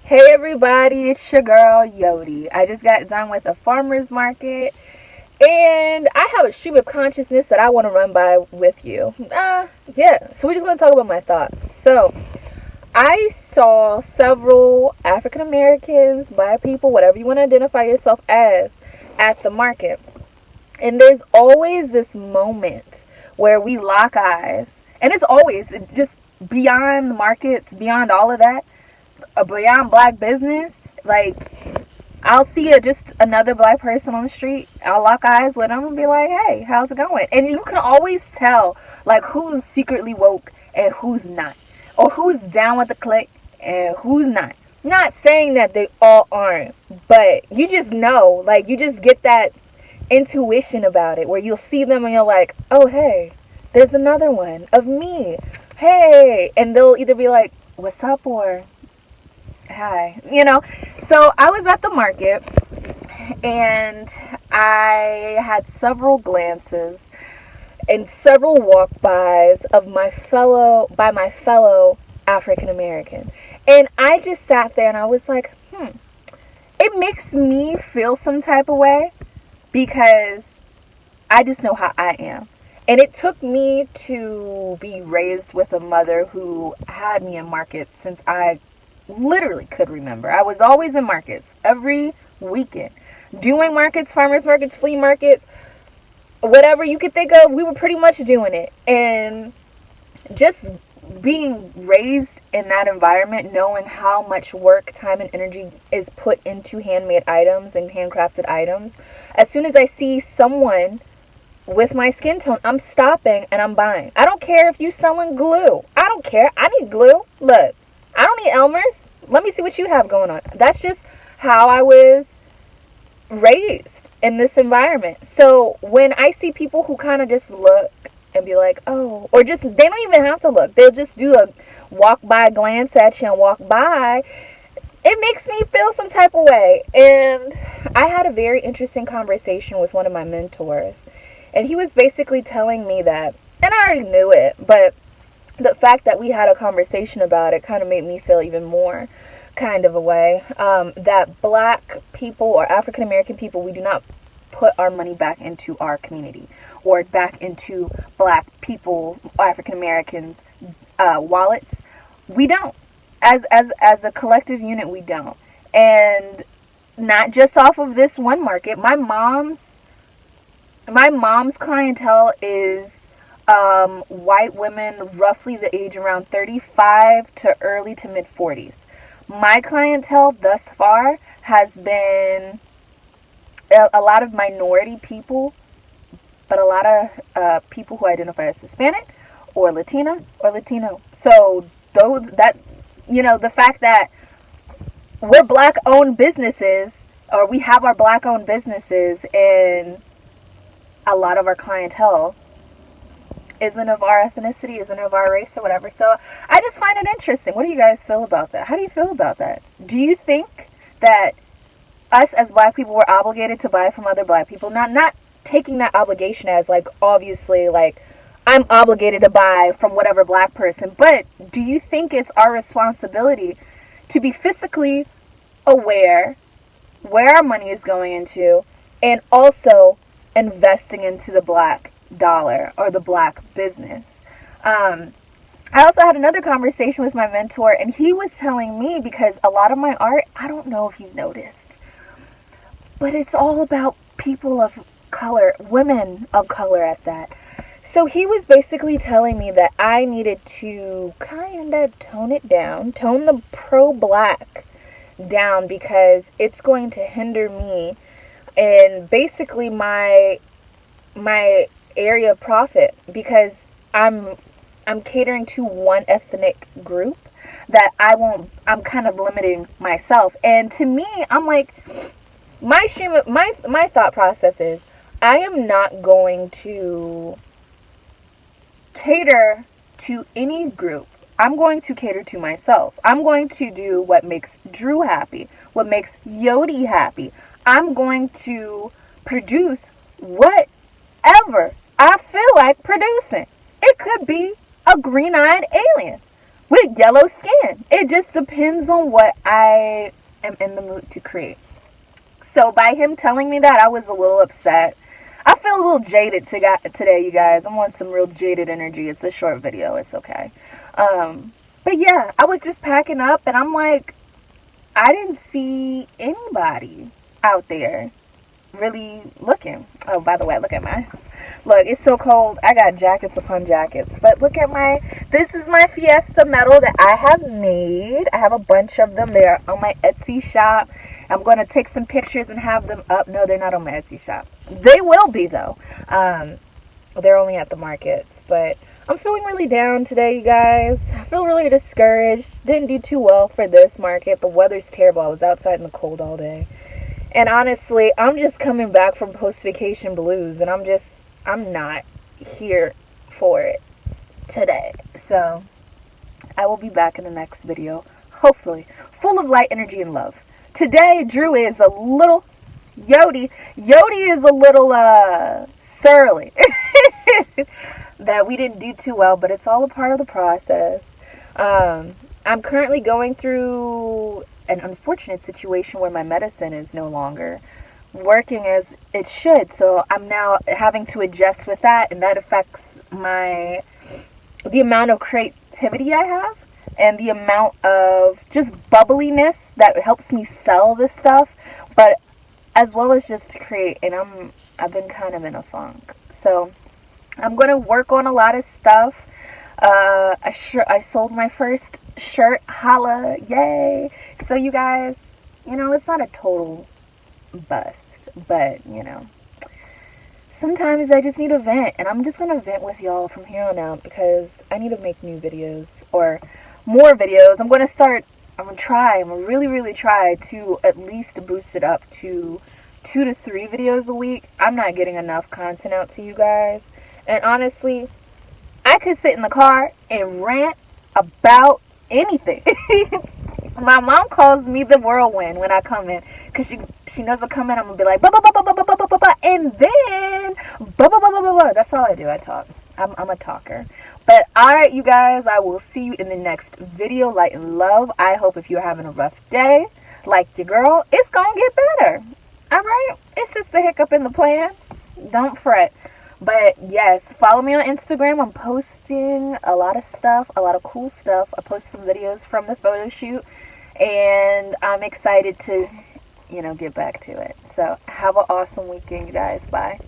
Hey everybody, it's your girl Yodi. I just got done with a farmer's market and I have a stream of consciousness that I want to run by with you. So we're just going to talk about my thoughts. So, I saw several African Americans, Black people, whatever you want to identify yourself as, at the market. And there's always this moment where we lock eyes. And it's always just beyond markets, beyond all of that, beyond black business. Like, I'll see just another black person on the street. I'll lock eyes with them and be like, hey, how's it going? And you can always tell, like, who's secretly woke and who's not. Or who's down with the clique and who's not. Not saying that they all aren't, but you just know. Like, you just get that intuition about it where you'll see them and you're like, oh, hey, there's another one of me. Hey. And they'll either be like, what's up, or hi, So I was at the market and I had several glances and several walk-bys of my fellow African American. And I just sat there and I was like, it makes me feel some type of way because I just know how I am. And it took me to be raised with a mother who had me in markets since I literally could remember. I was always in markets every weekend, doing markets, farmers markets, flea markets, whatever you could think of. We were pretty much doing it. And just being raised in that environment, knowing how much work, time, and energy is put into handmade items and handcrafted items, as soon as I see someone with my skin tone, I'm stopping and I'm buying. I don't care if you selling glue. I don't care. I need glue. Look, I don't need Elmer's. Let me see what you have going on. That's just how I was raised in this environment. So when I see people who kind of just look and be like, oh, or just, they don't even have to look. They'll just do a walk by, glance at you and walk by. It makes me feel some type of way. And I had a very interesting conversation with one of my mentors. And he was basically telling me that, and I already knew it, but the fact that we had a conversation about it kind of made me feel even more kind of a way, that black people or African American people, we do not put our money back into our community or back into black people, African Americans, wallets. We don't. As a collective unit, we don't. And not just off of this one market. My mom's clientele is white women roughly the age around 35 to early to mid 40s. My clientele thus far has been a lot of minority people, but a lot of people who identify as Hispanic or Latina or Latino. So the fact that we're black owned businesses, or we have our black owned businesses, and a lot of our clientele isn't of our ethnicity, isn't of our race or whatever. So I just find it interesting. What do you guys feel about that? How do you feel about that? Do you think that us as black people were obligated to buy from other black people? Not taking that obligation as like, obviously, like, I'm obligated to buy from whatever black person, but do you think it's our responsibility to be physically aware where our money is going into, and also investing into the black dollar or the black business? I also had another conversation with my mentor, and he was telling me, because a lot of my art, I don't know if you've noticed, but it's all about people of color, women of color at that. So he was basically telling me that I needed to kind of tone it down, tone the pro-black down, because it's going to hinder me and basically my area of profit, because I'm catering to one ethnic group that I'm kind of limiting myself. And to me, I'm like, my thought process is, I am not going to cater to any group. I'm going to cater to myself. I'm going to do what makes Drew happy, what makes Yodi happy. I'm going to produce whatever I feel like producing. It could be a green-eyed alien. with yellow skin. It just depends on what I am in the mood to create. So by him telling me that, I was a little upset. I feel a little jaded today, you guys. I'm on some real jaded energy. It's a short video. It's okay. But yeah, I was just packing up, and I'm like, I didn't see anybody out there really looking. Oh, by the way, look at my... Look, it's so cold. I got jackets upon jackets. But look at my... This is my Fiesta medal that I have made. I have a bunch of them. They're on my Etsy shop. I'm going to take some pictures and have them up. No, they're not on my Etsy shop. They will be, though. They're only at the markets. But I'm feeling really down today, you guys. I feel really discouraged. Didn't do too well for this market. The weather's terrible. I was outside in the cold all day. And honestly, I'm just coming back from post-vacation blues. And I'm not here for it today. So I will be back in the next video, hopefully, full of light, energy, and love. Today, Drew is a little... Yodi is a little surly. That we didn't do too well, but it's all a part of the process. I'm currently going through an unfortunate situation where my medicine is no longer working as it should. So I'm now having to adjust with that, and that affects the amount of creativity I have and the amount of just bubbliness that helps me sell this stuff, but as well as just to create. And I've been kind of in a funk. So I'm going to work on a lot of stuff. I sold my first shirt. Holla. Yay. So you guys, it's not a total bust, but, sometimes I just need to vent. And I'm just going to vent with y'all from here on out because I need to make new videos or more videos. I'm going to really, really try to at least boost it up to 2 to 3 videos a week. I'm not getting enough content out to you guys. And honestly, I could sit in the car and rant about anything. My mom calls me the whirlwind when I come in, because she knows I come in, I'm going to be like, ba ba ba ba ba ba ba ba ba, and then, ba ba ba ba ba ba. That's all I do. I talk. I'm a talker. But alright, you guys, I will see you in the next video. Light and love. I hope if you're having a rough day, like your girl, it's going to get better. Alright? It's just a hiccup in the plan. Don't fret. But yes, follow me on Instagram. I'm posting a lot of stuff, a lot of cool stuff. I post some videos from the photo shoot, and I'm excited to, get back to it. So have an awesome weekend, you guys. Bye.